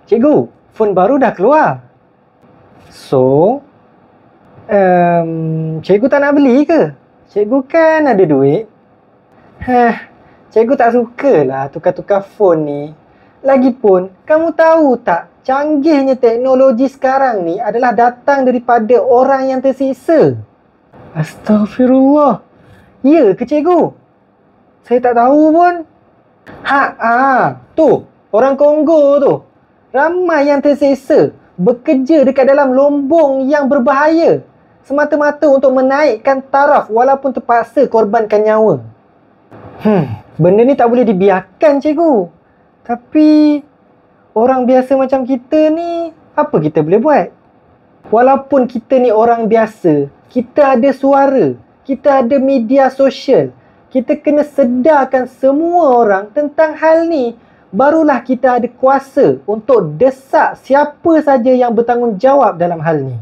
Cikgu, phone baru dah keluar. So, cikgu tak nak beli ke? Cikgu kan ada duit. Cikgu tak sukalah tukar-tukar phone ni. Lagipun, kamu tahu tak, canggihnya teknologi sekarang ni adalah datang daripada orang yang tersiksa. Astaghfirullah. Ya ke cikgu? Saya tak tahu pun. Tu, orang Kongo tu. Ramai yang terseksa, bekerja dekat dalam lombong yang berbahaya, semata-mata untuk menaikkan taraf walaupun terpaksa korbankan nyawa. Benda ni tak boleh dibiarkan cikgu. Tapi, orang biasa macam kita ni, apa kita boleh buat? Walaupun kita ni orang biasa, kita ada suara, kita ada media sosial. Kita kena sedarkan semua orang tentang hal ni. Barulah kita ada kuasa untuk desak siapa saja yang bertanggungjawab dalam hal ni.